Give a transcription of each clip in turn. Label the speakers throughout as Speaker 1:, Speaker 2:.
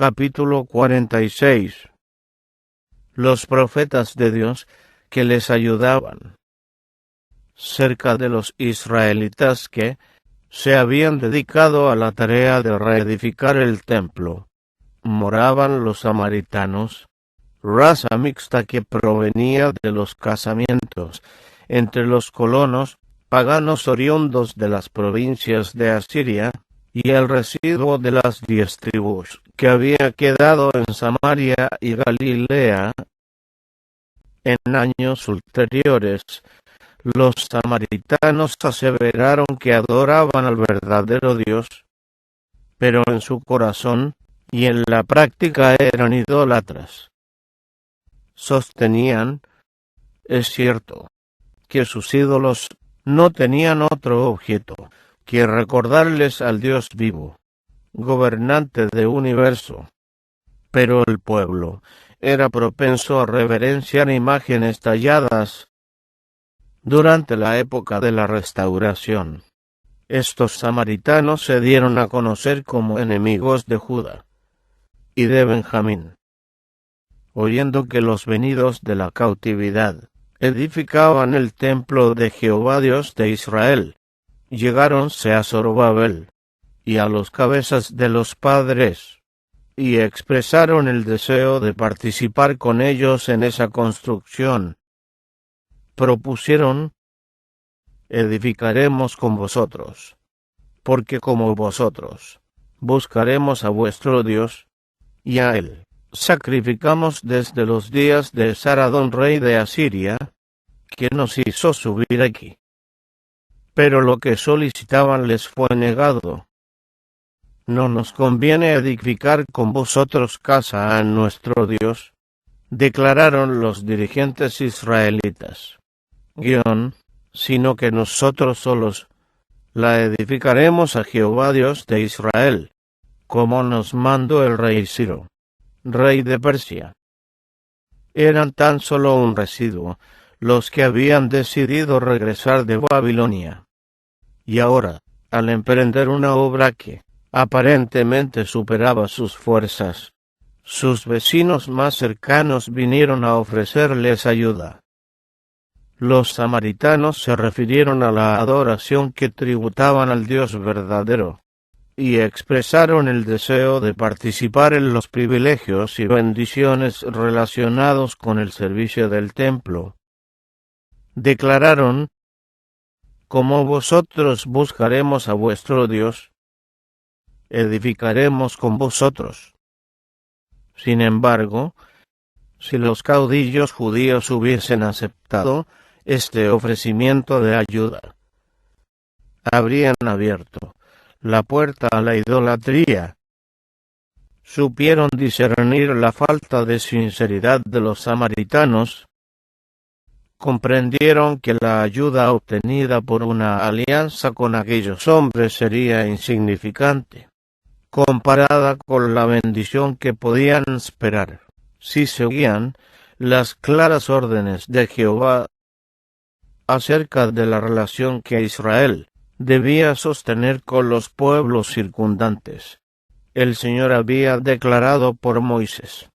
Speaker 1: Capítulo 46. Los profetas de Dios que les ayudaban. Cerca de los israelitas que se habían dedicado a la tarea de reedificar el templo, moraban los samaritanos, raza mixta que provenía de los casamientos entre los colonos paganos oriundos de las provincias de Asiria, y el residuo de las 10 tribus que había quedado en Samaria y Galilea. En años ulteriores, los samaritanos aseveraron que adoraban al verdadero Dios, pero en su corazón y en la práctica eran idólatras. Sostenían, es cierto, que sus ídolos no tenían otro objeto que recordarles al Dios vivo, gobernante del universo. Pero el pueblo era propenso a reverenciar imágenes talladas durante la época de la restauración. Estos samaritanos se dieron a conocer como enemigos de Judá y de Benjamín. Oyendo que los venidos de la cautividad edificaban el templo de Jehová Dios de Israel, llegáronse a Zorobabel y a los cabezas de los padres, y expresaron el deseo de participar con ellos en esa construcción. Propusieron: edificaremos con vosotros, porque como vosotros buscaremos a vuestro Dios, y a él sacrificamos desde los días de Saradón rey de Asiria, que nos hizo subir aquí. Pero lo que solicitaban les fue negado. No nos conviene edificar con vosotros casa a nuestro Dios, declararon los dirigentes israelitas. Sino que nosotros solos la edificaremos a Jehová Dios de Israel, como nos mandó el rey Ciro, rey de Persia. Eran tan solo un residuo los que habían decidido regresar de Babilonia. Y ahora, al emprender una obra que aparentemente superaba sus fuerzas, sus vecinos más cercanos vinieron a ofrecerles ayuda. Los samaritanos se refirieron a la adoración que tributaban al Dios verdadero, y expresaron el deseo de participar en los privilegios y bendiciones relacionados con el servicio del templo. Declararon: como vosotros buscaremos a vuestro Dios, edificaremos con vosotros. Sin embargo, si los caudillos judíos hubiesen aceptado este ofrecimiento de ayuda, habrían abierto la puerta a la idolatría. Supieron discernir la falta de sinceridad de los samaritanos. Comprendieron que la ayuda obtenida por una alianza con aquellos hombres sería insignificante, comparada con la bendición que podían esperar si seguían las claras órdenes de Jehová acerca de la relación que Israel debía sostener con los pueblos circundantes. El Señor había declarado por Moisés: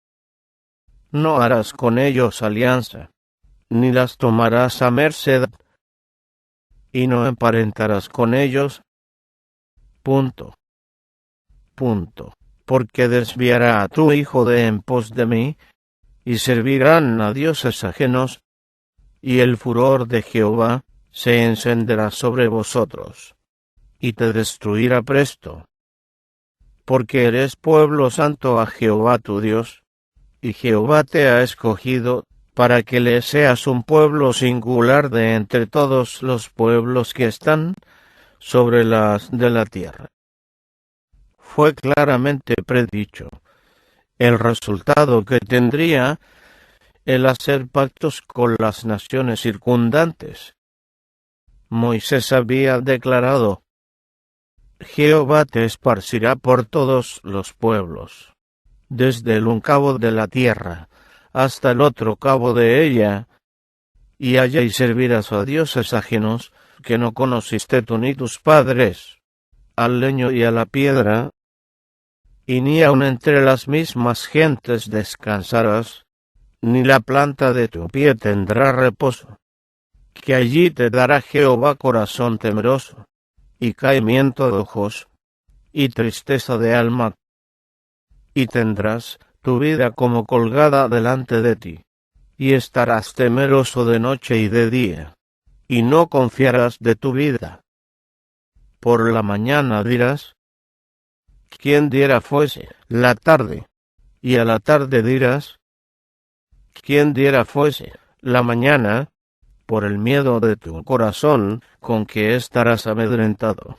Speaker 1: no harás con ellos alianza, ni las tomarás a merced, y no emparentarás con ellos. Porque desviará a tu hijo de en pos de mí, y servirán a dioses ajenos, y el furor de Jehová se encenderá sobre vosotros, y te destruirá presto. Porque eres pueblo santo a Jehová tu Dios, y Jehová te ha escogido para que le seas un pueblo singular de entre todos los pueblos que están sobre las de la tierra. Fue claramente predicho el resultado que tendría el hacer pactos con las naciones circundantes. Moisés había declarado: Jehová te esparcirá por todos los pueblos, desde el un cabo de la tierra hasta el otro cabo de ella, y allá y servirás a dioses ajenos que no conociste tú ni tus padres, al leño y a la piedra, y ni aun entre las mismas gentes descansarás, ni la planta de tu pie tendrá reposo. Que allí te dará Jehová corazón temeroso, y caimiento de ojos, y tristeza de alma, y tendrás tu vida como colgada delante de ti, y estarás temeroso de noche y de día, y no confiarás de tu vida. Por la mañana dirás, ¿quién diera fuese la tarde? Y a la tarde dirás, ¿quién diera fuese la mañana? Por el miedo de tu corazón, con que estarás amedrentado,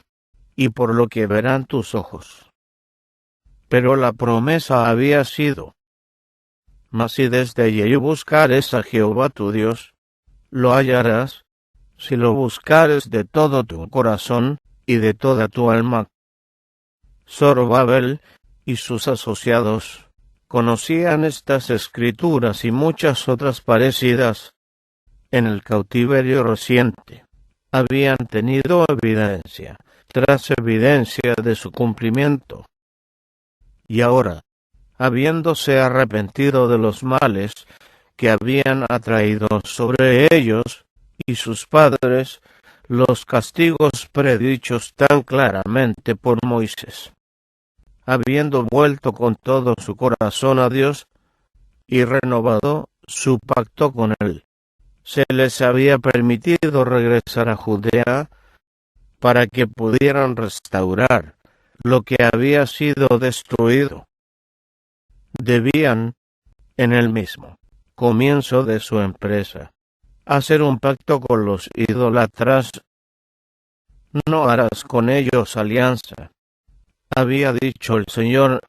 Speaker 1: y por lo que verán tus ojos. Pero la promesa había sido: mas si desde allí buscares a Jehová tu Dios, lo hallarás, si lo buscares de todo tu corazón, y de toda tu alma. Zorobabel y sus asociados conocían estas escrituras y muchas otras parecidas. En el cautiverio reciente habían tenido evidencia tras evidencia de su cumplimiento. Y ahora, habiéndose arrepentido de los males que habían atraído sobre ellos y sus padres los castigos predichos tan claramente por Moisés, habiendo vuelto con todo su corazón a Dios y renovado su pacto con él, se les había permitido regresar a Judea para que pudieran restaurar lo que había sido destruido. Debían, en el mismo comienzo de su empresa, hacer un pacto con los idólatras. No harás con ellos alianza, había dicho el Señor,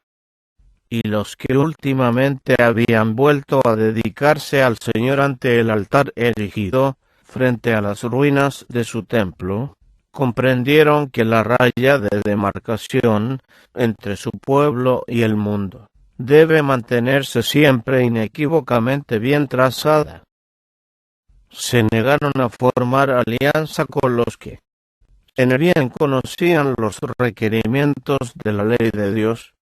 Speaker 1: y los que últimamente habían vuelto a dedicarse al Señor ante el altar erigido frente a las ruinas de su templo, comprendieron que la raya de demarcación entre su pueblo y el mundo debe mantenerse siempre inequívocamente bien trazada. Se negaron a formar alianza con los que en el bien conocían los requerimientos de la ley de Dios,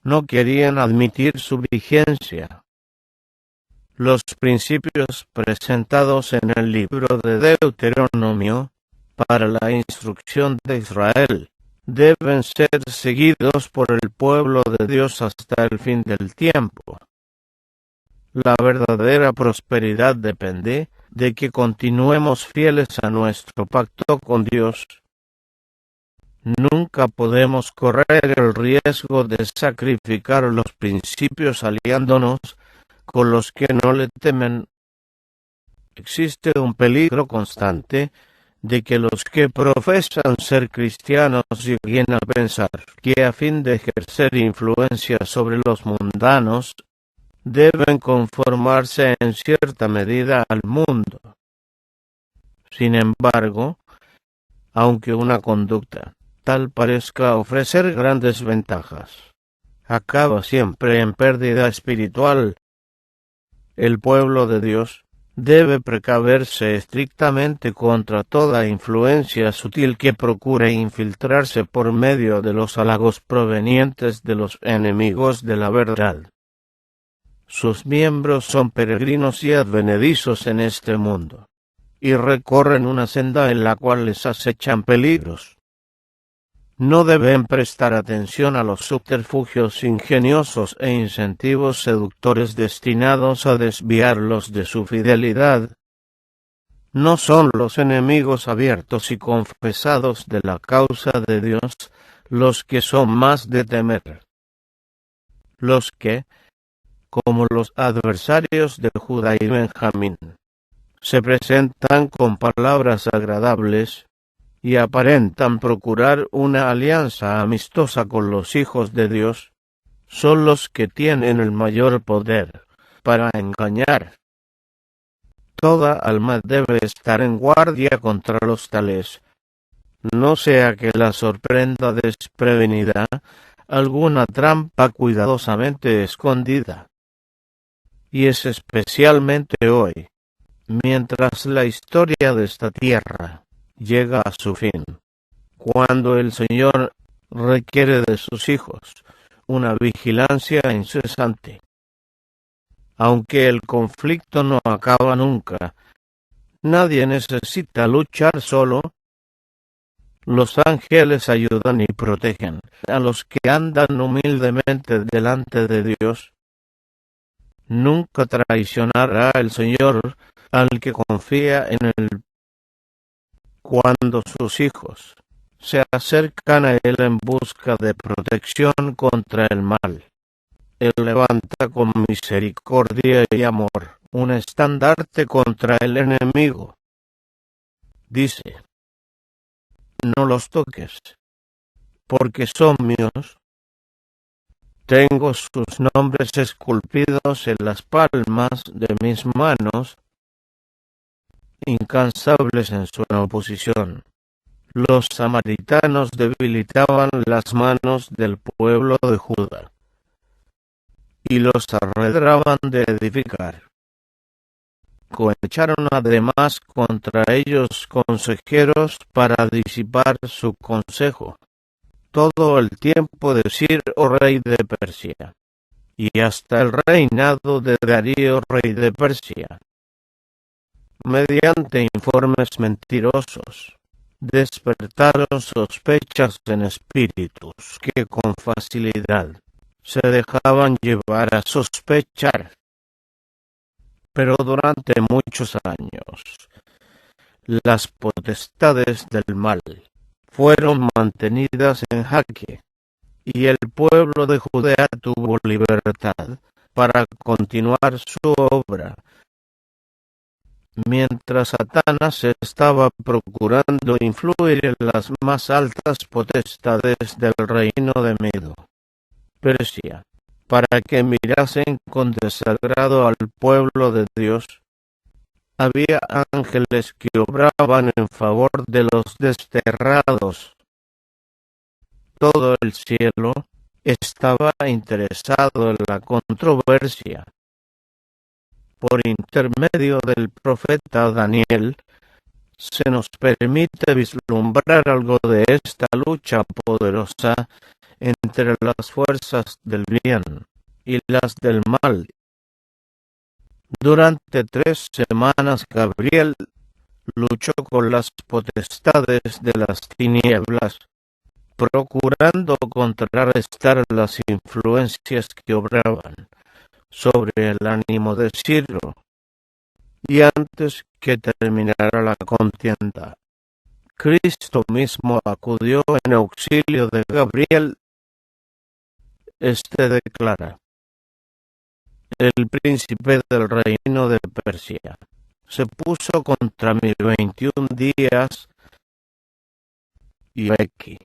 Speaker 1: no querían admitir su vigencia. Los principios presentados en el libro de Deuteronomio para la instrucción de Israel deben ser seguidos por el pueblo de Dios hasta el fin del tiempo. La verdadera prosperidad depende de que continuemos fieles a nuestro pacto con Dios. Nunca podemos correr el riesgo de sacrificar los principios aliándonos con los que no le temen. Existe un peligro constante de que los que profesan ser cristianos lleguen a pensar que a fin de ejercer influencia sobre los mundanos, deben conformarse en cierta medida al mundo. Sin embargo, aunque una conducta tal parezca ofrecer grandes ventajas, acaba siempre en pérdida espiritual. El pueblo de Dios debe precaverse estrictamente contra toda influencia sutil que procure infiltrarse por medio de los halagos provenientes de los enemigos de la verdad. Sus miembros son peregrinos y advenedizos en este mundo, y recorren una senda en la cual les acechan peligros. No deben prestar atención a los subterfugios ingeniosos e incentivos seductores destinados a desviarlos de su fidelidad. No son los enemigos abiertos y confesados de la causa de Dios los que son más de temer. Los que, como los adversarios de Judá y Benjamín, se presentan con palabras agradables y aparentan procurar una alianza amistosa con los hijos de Dios, son los que tienen el mayor poder para engañar. Toda alma debe estar en guardia contra los tales, no sea que la sorprenda desprevenida alguna trampa cuidadosamente escondida. Y es especialmente hoy, mientras la historia de esta tierra llega a su fin, cuando el Señor requiere de sus hijos una vigilancia incesante. Aunque el conflicto no acaba nunca, nadie necesita luchar solo. Los ángeles ayudan y protegen a los que andan humildemente delante de Dios. Nunca traicionará el Señor al que confía en Él. Cuando sus hijos se acercan a Él en busca de protección contra el mal, Él levanta con misericordia y amor un estandarte contra el enemigo. Dice: no los toques, porque son míos. Tengo sus nombres esculpidos en las palmas de mis manos, incansables en su oposición. Los samaritanos debilitaban las manos del pueblo de Judá y los arredraban de edificar. Cohecharon además contra ellos consejeros para disipar su consejo, todo el tiempo de Ciro, rey de Persia, y hasta el reinado de Darío, rey de Persia. Mediante informes mentirosos, despertaron sospechas en espíritus que con facilidad se dejaban llevar a sospechar. Pero durante muchos años, las potestades del mal fueron mantenidas en jaque, y el pueblo de Judea tuvo libertad para continuar su obra, mientras Satanás estaba procurando influir en las más altas potestades del reino de Medo, Persia, para que mirasen con desagrado al pueblo de Dios. Había ángeles que obraban en favor de los desterrados. Todo el cielo estaba interesado en la controversia. Por intermedio del profeta Daniel, se nos permite vislumbrar algo de esta lucha poderosa entre las fuerzas del bien y las del mal. Durante 3 semanas Gabriel luchó con las potestades de las tinieblas, procurando contrarrestar las influencias que obraban sobre el ánimo de Ciro. Y antes que terminara la contienda, Cristo mismo acudió en auxilio de Gabriel. Este declara: el príncipe del reino de Persia se puso contra mí 21 días, y aquí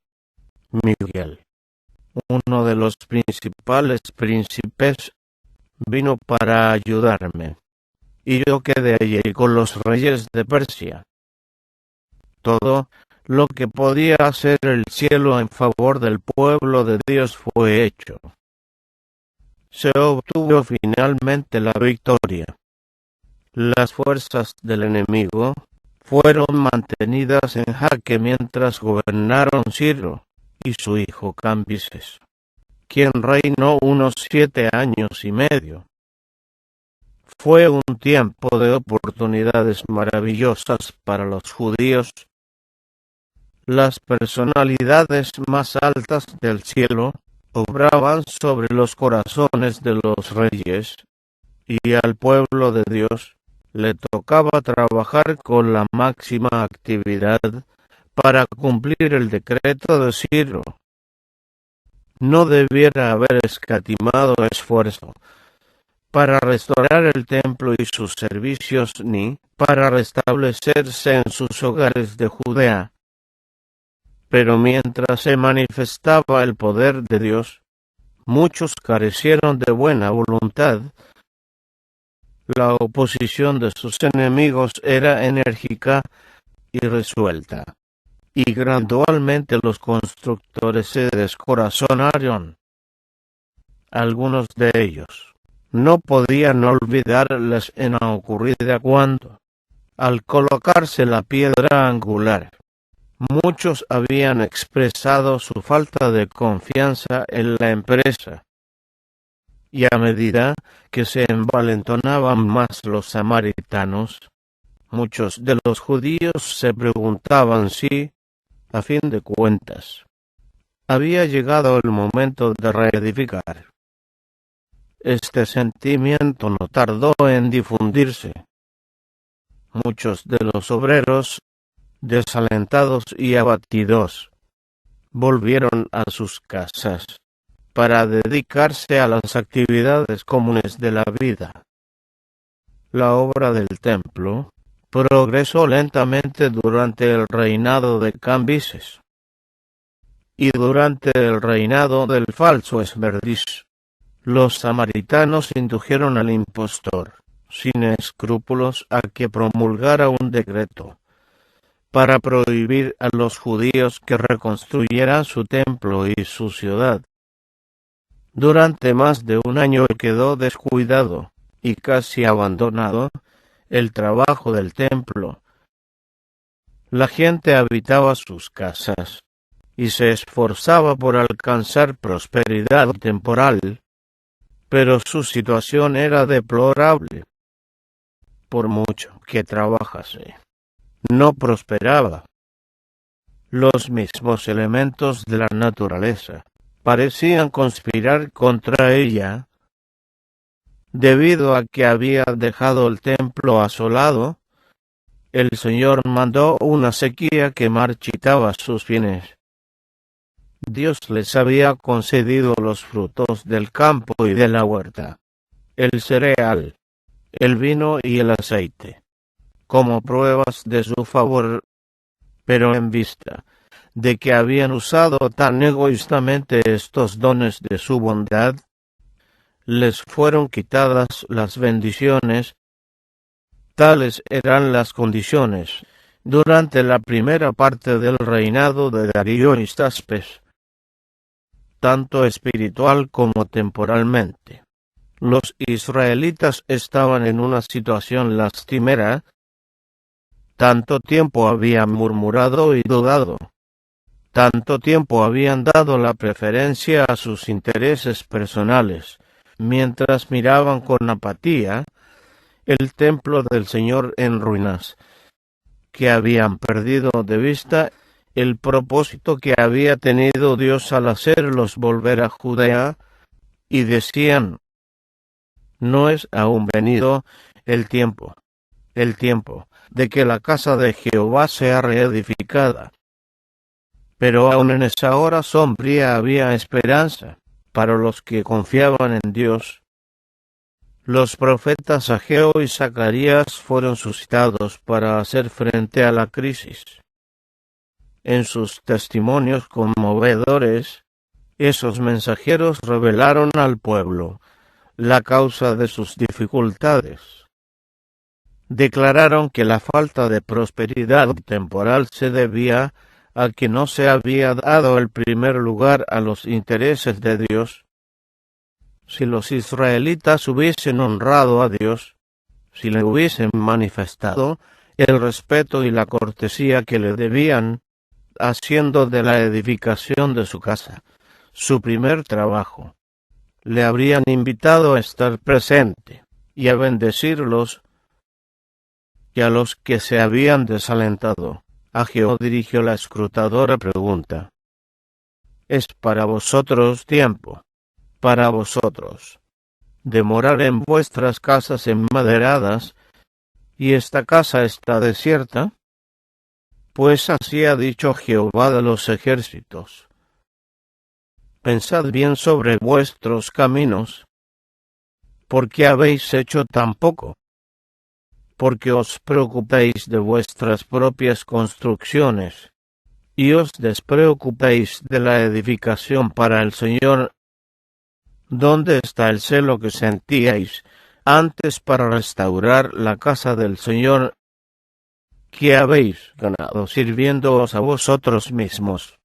Speaker 1: Miguel, uno de los principales príncipes, vino para ayudarme, y yo quedé allí con los reyes de Persia. Todo lo que podía hacer el cielo en favor del pueblo de Dios fue hecho. Se obtuvo finalmente la victoria. Las fuerzas del enemigo fueron mantenidas en jaque mientras gobernaron Ciro y su hijo Cambises, quien reinó unos 7 años y medio. Fue un tiempo de oportunidades maravillosas para los judíos. Las personalidades más altas del cielo obraban sobre los corazones de los reyes, y al pueblo de Dios le tocaba trabajar con la máxima actividad para cumplir el decreto de Ciro. No debiera haber escatimado esfuerzo para restaurar el templo y sus servicios, ni para restablecerse en sus hogares de Judea. Pero mientras se manifestaba el poder de Dios, muchos carecieron de buena voluntad. La oposición de sus enemigos era enérgica y resuelta, y gradualmente los constructores se descorazonaron. Algunos de ellos no podían olvidar la escena ocurrida cuando, al colocarse la piedra angular, Muchos habían expresado su falta de confianza en la empresa, y a medida que se envalentonaban más los samaritanos, muchos de los judíos se preguntaban si, a fin de cuentas, había llegado el momento de reedificar. Este sentimiento no tardó en difundirse. Muchos de los obreros, desalentados y abatidos, volvieron a sus casas para dedicarse a las actividades comunes de la vida. La obra del templo progresó lentamente durante el reinado de Cambises y durante el reinado del falso Esmerdis. Los samaritanos indujeron al impostor, sin escrúpulos, a que promulgara un decreto para prohibir a los judíos que reconstruyeran su templo y su ciudad. Durante más de un año quedó descuidado y casi abandonado el trabajo del templo. La gente habitaba sus casas y se esforzaba por alcanzar prosperidad temporal, pero su situación era deplorable. Por mucho que trabajase, no prosperaba. Los mismos elementos de la naturaleza parecían conspirar contra ella, debido a que había dejado el templo asolado. El Señor mandó una sequía que marchitaba sus bienes. Dios les había concedido los frutos del campo y de la huerta, el cereal, el vino y el aceite, como pruebas de su favor, pero en vista de que habían usado tan egoístamente estos dones de su bondad, les fueron quitadas las bendiciones. Tales eran las condiciones durante la primera parte del reinado de Darío y Staspes, tanto espiritual como temporalmente. Los israelitas estaban en una situación lastimera. Tanto tiempo habían murmurado y dudado. Tanto tiempo habían dado la preferencia a sus intereses personales, mientras miraban con apatía el templo del Señor en ruinas, que habían perdido de vista el propósito que había tenido Dios al hacerlos volver a Judea, y decían: no es aún venido el tiempo de que la casa de Jehová sea reedificada. Pero aún en esa hora sombría había esperanza para los que confiaban en Dios. Los profetas Ageo y Zacarías fueron suscitados para hacer frente a la crisis. En sus testimonios conmovedores, esos mensajeros revelaron al pueblo la causa de sus dificultades. Declararon que la falta de prosperidad temporal se debía a que no se había dado el primer lugar a los intereses de Dios. Si los israelitas hubiesen honrado a Dios, si le hubiesen manifestado el respeto y la cortesía que le debían, haciendo de la edificación de su casa su primer trabajo, le habrían invitado a estar presente y a bendecirlos, y a los que se habían desalentado, Ageo dirigió la escrutadora pregunta: ¿es para vosotros tiempo, para vosotros, de morar en vuestras casas enmaderadas, y esta casa está desierta? Pues así ha dicho Jehová de los ejércitos: pensad bien sobre vuestros caminos. ¿Por qué habéis hecho tan poco? Porque os preocupéis de vuestras propias construcciones, y os despreocupéis de la edificación para el Señor. ¿Dónde está el celo que sentíais antes para restaurar la casa del Señor? ¿Qué habéis ganado sirviéndoos a vosotros mismos?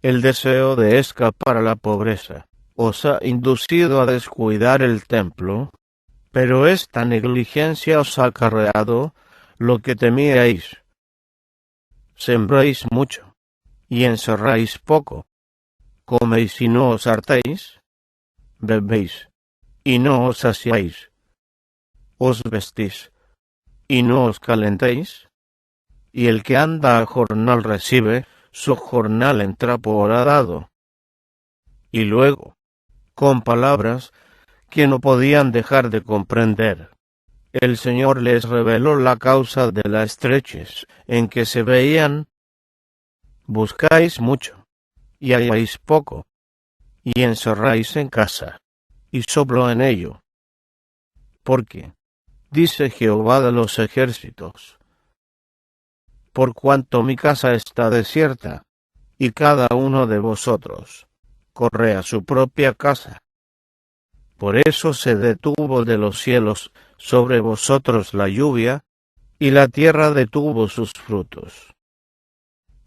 Speaker 1: El deseo de escapar a la pobreza os ha inducido a descuidar el templo, pero esta negligencia os ha acarreado lo que temíais. Sembráis mucho, y encerráis poco. Coméis y no os hartáis. Bebéis, y no os saciáis. Os vestís, y no os calentáis. Y el que anda a jornal recibe su jornal en trapo horadado. Y luego, con palabras que no podían dejar de comprender, el Señor les reveló la causa de la estrechez en que se veían. Buscáis mucho, y halláis poco, y encerráis en casa, y soplo en ello. Porque, dice Jehová de los ejércitos, por cuanto mi casa está desierta, y cada uno de vosotros corre a su propia casa. Por eso se detuvo de los cielos sobre vosotros la lluvia, y la tierra detuvo sus frutos.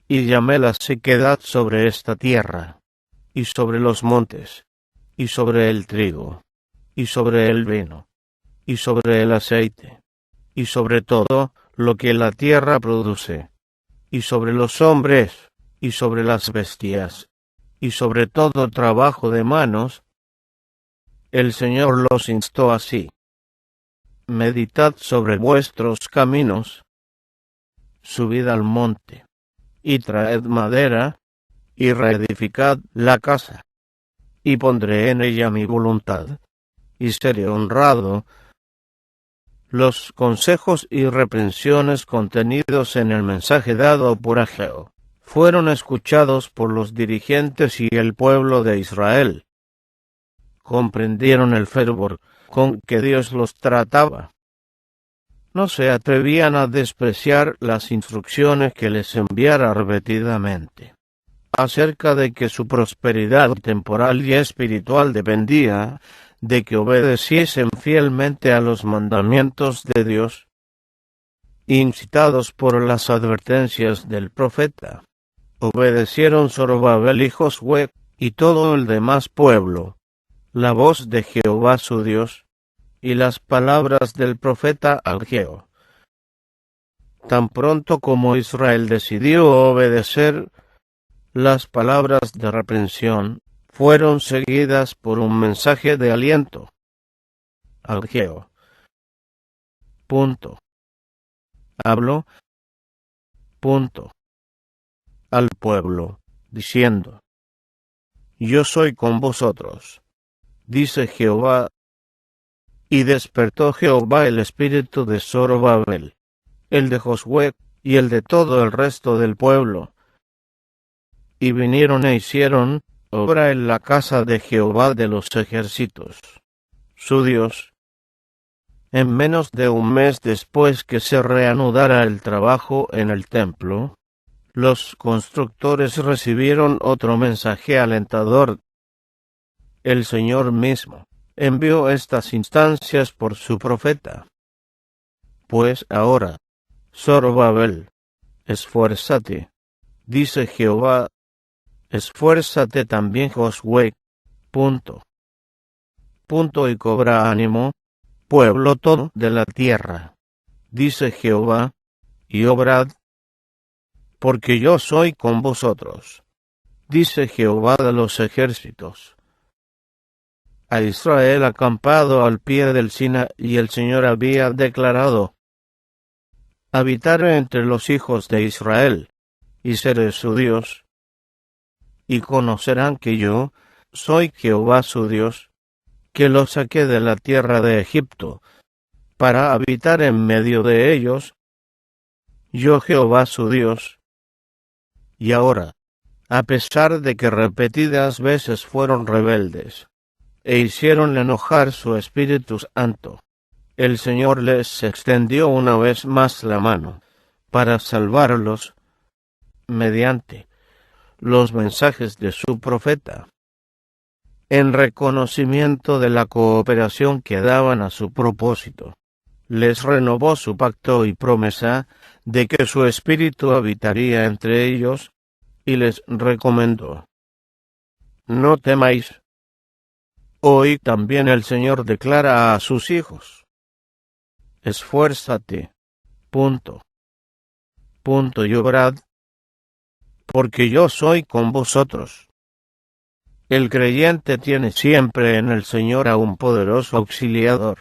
Speaker 1: Y llamé la sequedad sobre esta tierra, y sobre los montes, y sobre el trigo, y sobre el vino, y sobre el aceite, y sobre todo lo que la tierra produce, y sobre los hombres, y sobre las bestias, y sobre todo trabajo de manos. El Señor los instó así: meditad sobre vuestros caminos, subid al monte, y traed madera, y reedificad la casa, y pondré en ella mi voluntad, y seré honrado. Los consejos y reprensiones contenidos en el mensaje dado por Ageo fueron escuchados por los dirigentes y el pueblo de Israel. Comprendieron el fervor con que Dios los trataba. No se atrevían a despreciar las instrucciones que les enviara repetidamente, acerca de que su prosperidad temporal y espiritual dependía de que obedeciesen fielmente a los mandamientos de Dios. Incitados por las advertencias del profeta, obedecieron Zorobabel y Josué y todo el demás pueblo, la voz de Jehová su Dios, y las palabras del profeta Ageo. Tan pronto como Israel decidió obedecer, las palabras de reprensión fueron seguidas por un mensaje de aliento. Ageo. Habló. Al pueblo, diciendo: yo soy con vosotros, dice Jehová. Y despertó Jehová el espíritu de Zorobabel, el de Josué, y el de todo el resto del pueblo. Y vinieron e hicieron obra en la casa de Jehová de los ejércitos, su Dios. En menos de un mes después que se reanudara el trabajo en el templo, los constructores recibieron otro mensaje alentador. El Señor mismo envió estas instancias por su profeta. Pues ahora, Zorobabel, esfuérzate, dice Jehová, esfuérzate también Josué. Y cobra ánimo, pueblo todo de la tierra, dice Jehová, y obrad, porque yo soy con vosotros, dice Jehová de los ejércitos. A Israel acampado al pie del Sinaí, y el Señor había declarado: habitaré entre los hijos de Israel, y seré su Dios. Y conocerán que yo soy Jehová su Dios, que los saqué de la tierra de Egipto, para habitar en medio de ellos, yo Jehová su Dios. Y ahora, a pesar de que repetidas veces fueron rebeldes, e hicieron enojar su Espíritu Santo, el Señor les extendió una vez más la mano, para salvarlos, mediante los mensajes de su profeta. En reconocimiento de la cooperación que daban a su propósito, les renovó su pacto y promesa de que su espíritu habitaría entre ellos, y les recomendó: no temáis. Hoy también el Señor declara a sus hijos: esfuérzate, y obrad, porque yo soy con vosotros. El creyente tiene siempre en el Señor a un poderoso auxiliador.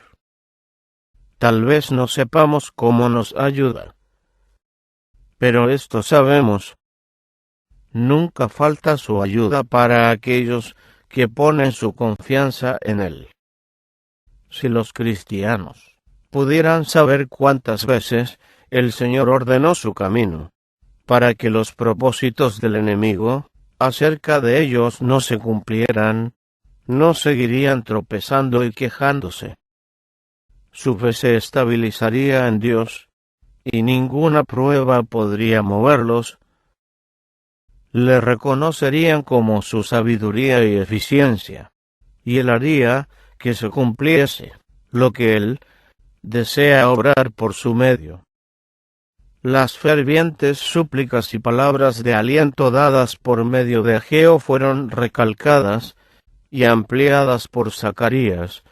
Speaker 1: Tal vez no sepamos cómo nos ayuda, pero esto sabemos: nunca falta su ayuda para aquellos que ponen su confianza en Él. Si los cristianos pudieran saber cuántas veces el Señor ordenó su camino para que los propósitos del enemigo acerca de ellos no se cumplieran, no seguirían tropezando y quejándose. Su fe se estabilizaría en Dios, y ninguna prueba podría moverlos. Le reconocerían como su sabiduría y eficiencia, y Él haría que se cumpliese lo que Él desea obrar por su medio. Las fervientes súplicas y palabras de aliento dadas por medio de Ageo fueron recalcadas y ampliadas por Zacarías,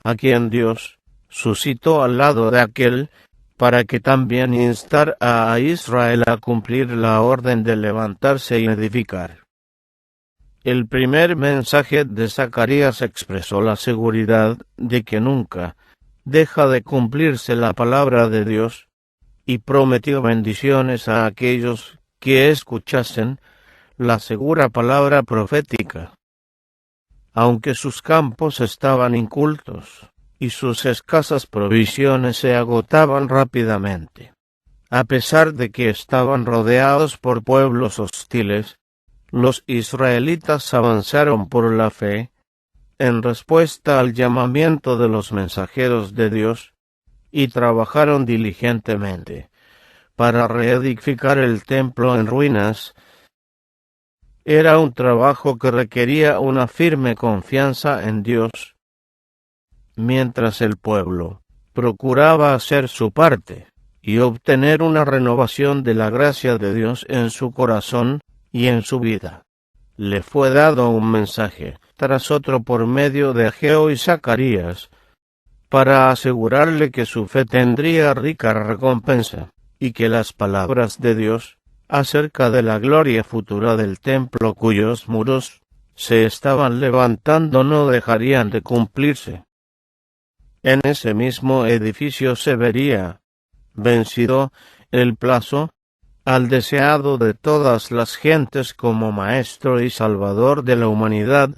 Speaker 1: a quien Dios suscitó al lado de aquel, para que también instar a Israel a cumplir la orden de levantarse y edificar. El primer mensaje de Zacarías expresó la seguridad de que nunca deja de cumplirse la palabra de Dios, y prometió bendiciones a aquellos que escuchasen la segura palabra profética. Aunque sus campos estaban incultos, y sus escasas provisiones se agotaban rápidamente, a pesar de que estaban rodeados por pueblos hostiles, los israelitas avanzaron por la fe, en respuesta al llamamiento de los mensajeros de Dios, y trabajaron diligentemente para reedificar el templo en ruinas. Era un trabajo que requería una firme confianza en Dios, mientras el pueblo procuraba hacer su parte y obtener una renovación de la gracia de Dios en su corazón y en su vida. Le fue dado un mensaje tras otro por medio de Ageo y Zacarías, para asegurarle que su fe tendría rica recompensa, y que las palabras de Dios acerca de la gloria futura del templo cuyos muros se estaban levantando no dejarían de cumplirse. En ese mismo edificio se vería vencido el plazo al deseado de todas las gentes como Maestro y Salvador de la humanidad.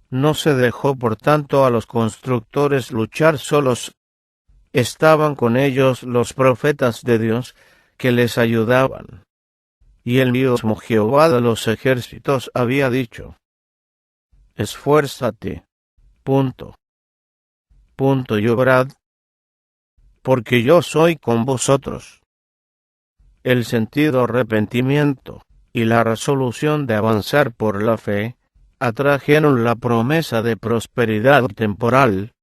Speaker 1: No se dejó por tanto a los constructores luchar solos. Estaban con ellos los profetas de Dios que les ayudaban. Y el mismo Jehová de los ejércitos había dicho: esfuérzate, y obrad, porque yo soy con vosotros. El sentido arrepentimiento y la resolución de avanzar por la fe atrajeron la promesa de prosperidad temporal.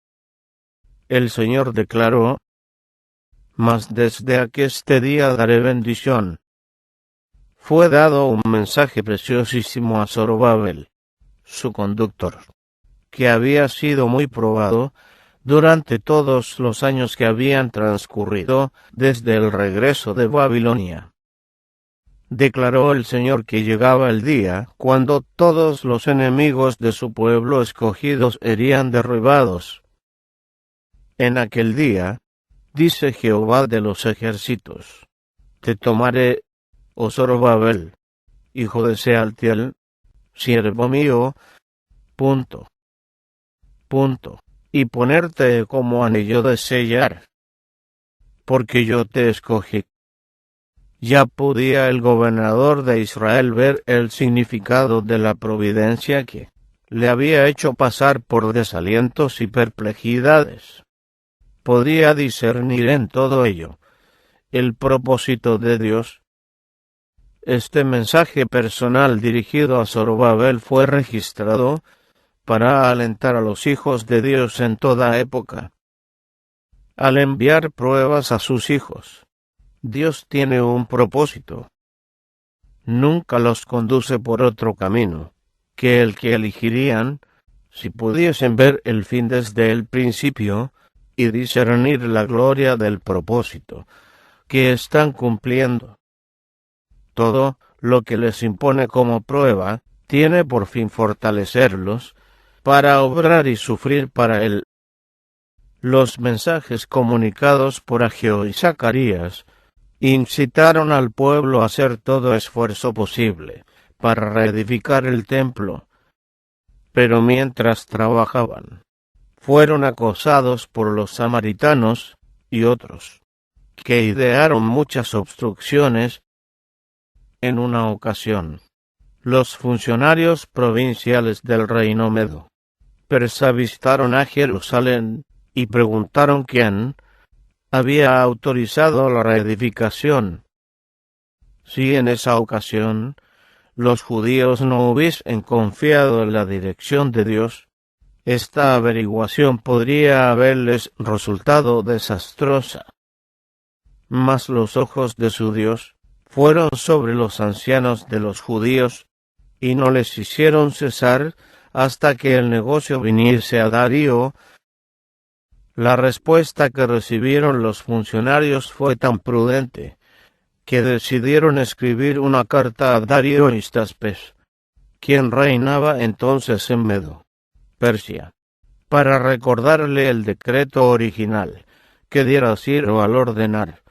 Speaker 1: El Señor declaró: mas desde aqueste día daré bendición. Fue dado un mensaje preciosísimo a Zorobabel, su conductor, que había sido muy probado durante todos los años que habían transcurrido desde el regreso de Babilonia. Declaró el Señor que llegaba el día cuando todos los enemigos de su pueblo escogidos serían derribados. En aquel día, dice Jehová de los ejércitos, te tomaré, oh Zorobabel, hijo de Sealtiel, siervo mío, y ponerte como anillo de sellar, porque yo te escogí. Ya podía el gobernador de Israel ver el significado de la providencia que le había hecho pasar por desalientos y perplejidades. Podía discernir en todo ello el propósito de Dios. Este mensaje personal dirigido a Zorobabel fue registrado para alentar a los hijos de Dios en toda época. Al enviar pruebas a sus hijos, Dios tiene un propósito. Nunca los conduce por otro camino que el que elegirían si pudiesen ver el fin desde el principio y discernir la gloria del propósito que están cumpliendo. Todo lo que les impone como prueba, tiene por fin fortalecerlos, para obrar y sufrir para él. Los mensajes comunicados por Ageo y Zacarías incitaron al pueblo a hacer todo esfuerzo posible para reedificar el templo. Pero mientras trabajaban, fueron acosados por los samaritanos y otros, que idearon muchas obstrucciones. En una ocasión, los funcionarios provinciales del reino medo persa visitaron a Jerusalén y preguntaron quién había autorizado la reedificación. Si en esa ocasión los judíos no hubiesen confiado en la dirección de Dios, esta averiguación podría haberles resultado desastrosa. Mas los ojos de su Dios fueron sobre los ancianos de los judíos, y no les hicieron cesar hasta que el negocio viniese a Darío. La respuesta que recibieron los funcionarios fue tan prudente, que decidieron escribir una carta a Darío Histaspes, quien reinaba entonces en Medo, Persia, para recordarle el decreto original que diera Ciro al ordenar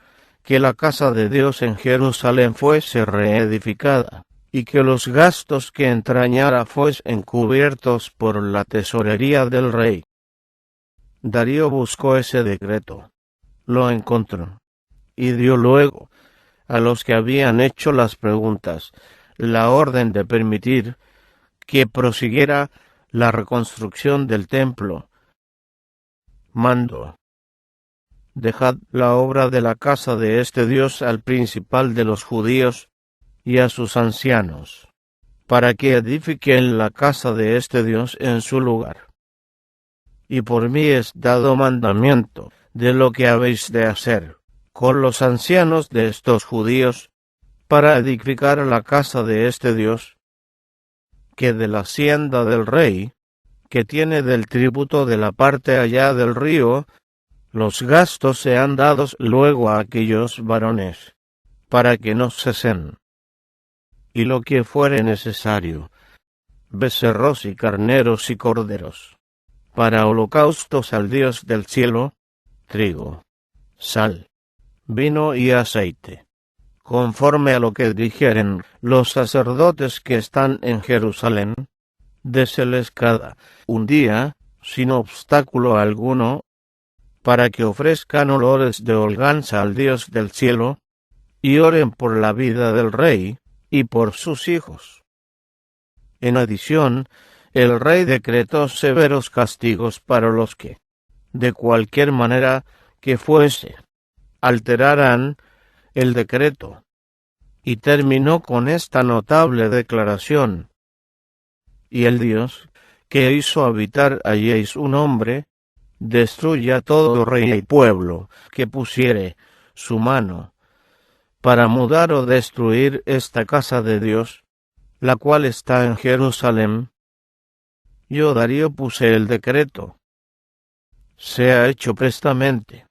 Speaker 1: que la casa de Dios en Jerusalén fuese reedificada, y que los gastos que entrañara fuesen cubiertos por la tesorería del rey. Darío buscó ese decreto, lo encontró, y dio luego a los que habían hecho las preguntas la orden de permitir que prosiguiera la reconstrucción del templo. Mandó: dejad la obra de la casa de este Dios al principal de los judíos y a sus ancianos, para que edifiquen la casa de este Dios en su lugar. Y por mí es dado mandamiento de lo que habéis de hacer con los ancianos de estos judíos, para edificar la casa de este Dios, que de la hacienda del rey, que tiene del tributo de la parte allá del río, los gastos sean dados luego a aquellos varones, para que no cesen. Y lo que fuere necesario, becerros y carneros y corderos, para holocaustos al Dios del cielo, trigo, sal, vino y aceite, conforme a lo que dijeren los sacerdotes que están en Jerusalén, déseles cada un día, sin obstáculo alguno, para que ofrezcan olores de holganza al Dios del cielo, y oren por la vida del rey y por sus hijos. En adición, el rey decretó severos castigos para los que, de cualquier manera que fuese, alteraran el decreto, y terminó con esta notable declaración: y el Dios que hizo habitar allí su nombre, destruya todo rey y pueblo que pusiere su mano para mudar o destruir esta casa de Dios, la cual está en Jerusalén. Yo, Darío, puse el decreto. Sea hecho prestamente.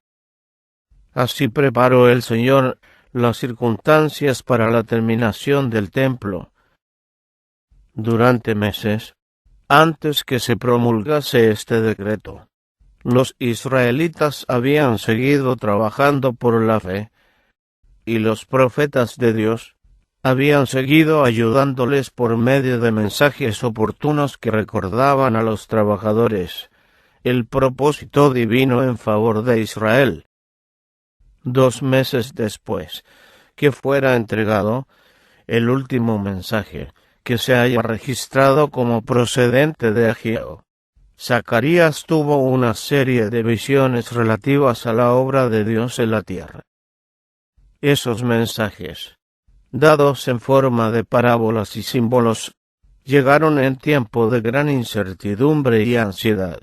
Speaker 1: Así preparó el Señor las circunstancias para la terminación del templo. Durante meses, antes que se promulgase este decreto, los israelitas habían seguido trabajando por la fe, y los profetas de Dios habían seguido ayudándoles por medio de mensajes oportunos que recordaban a los trabajadores el propósito divino en favor de Israel. 2 meses después que fuera entregado el último mensaje que se haya registrado como procedente de Ageo, Zacarías tuvo una serie de visiones relativas a la obra de Dios en la tierra. Esos mensajes, dados en forma de parábolas y símbolos, llegaron en tiempo de gran incertidumbre y ansiedad,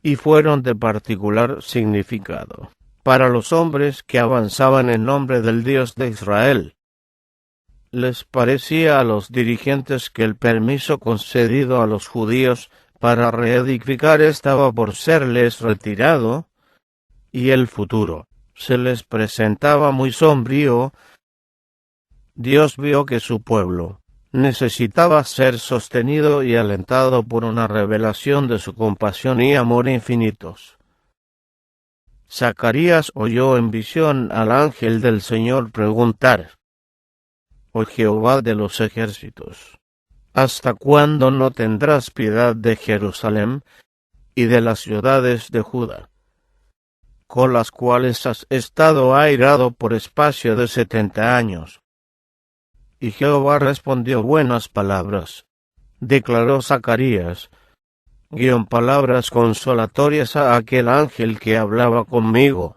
Speaker 1: y fueron de particular significado para los hombres que avanzaban en nombre del Dios de Israel. Les parecía a los dirigentes que el permiso concedido a los judíos para reedificar estaba por serles retirado, y el futuro se les presentaba muy sombrío. Dios vio que su pueblo necesitaba ser sostenido y alentado por una revelación de su compasión y amor infinitos. Zacarías oyó en visión al ángel del Señor preguntar: «Oh Jehová de los ejércitos, ¿hasta cuándo no tendrás piedad de Jerusalem y de las ciudades de Judá, con las cuales has estado airado por espacio de 70 años? Y Jehová respondió buenas palabras, declaró Zacarías, palabras consolatorias a aquel ángel que hablaba conmigo.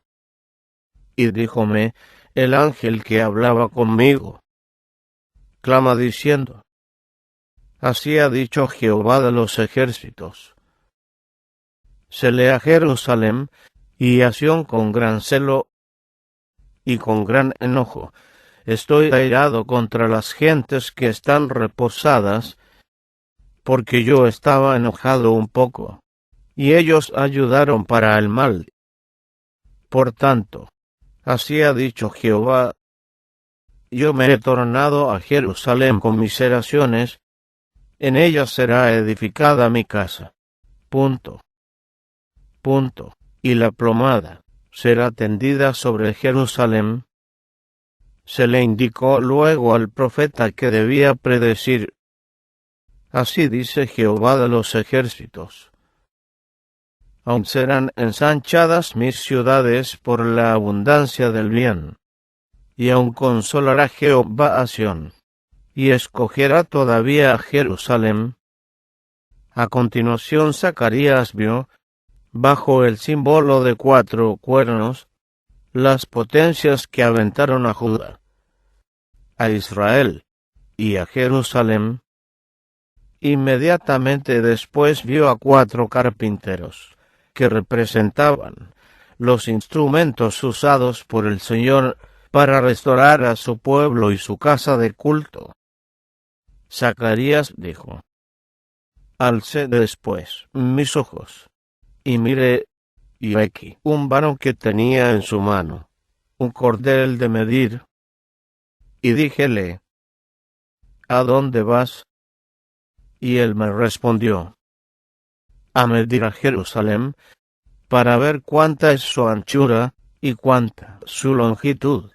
Speaker 1: Y díjome el ángel que hablaba conmigo: clama diciendo: así ha dicho Jehová de los ejércitos, se lee a Jerusalem y a Sión con gran celo y con gran enojo. Estoy airado contra las gentes que están reposadas, porque yo estaba enojado un poco, y ellos ayudaron para el mal. Por tanto, así ha dicho Jehová: yo me he tornado a Jerusalén con miseraciones, en ella será edificada mi casa. Punto. Y la plomada será tendida sobre Jerusalén. Se le indicó luego al profeta que debía predecir: así dice Jehová de los ejércitos, aun serán ensanchadas mis ciudades por la abundancia del bien, y aun consolará Jehová a Sión, y escogerá todavía a Jerusalén. A continuación Zacarías vio, bajo el símbolo de 4 cuernos, las potencias que aventaron a Judá, a Israel y a Jerusalén. Inmediatamente después vio a 4 carpinteros, que representaban los instrumentos usados por el Señor para restaurar a su pueblo y su casa de culto. Zacarías dijo: alcé después mis ojos, y miré, y aquí un varón que tenía en su mano un cordel de medir, y díjele: ¿a dónde vas? Y él me respondió: a medir a Jerusalén, para ver cuánta es su anchura y cuánta su longitud.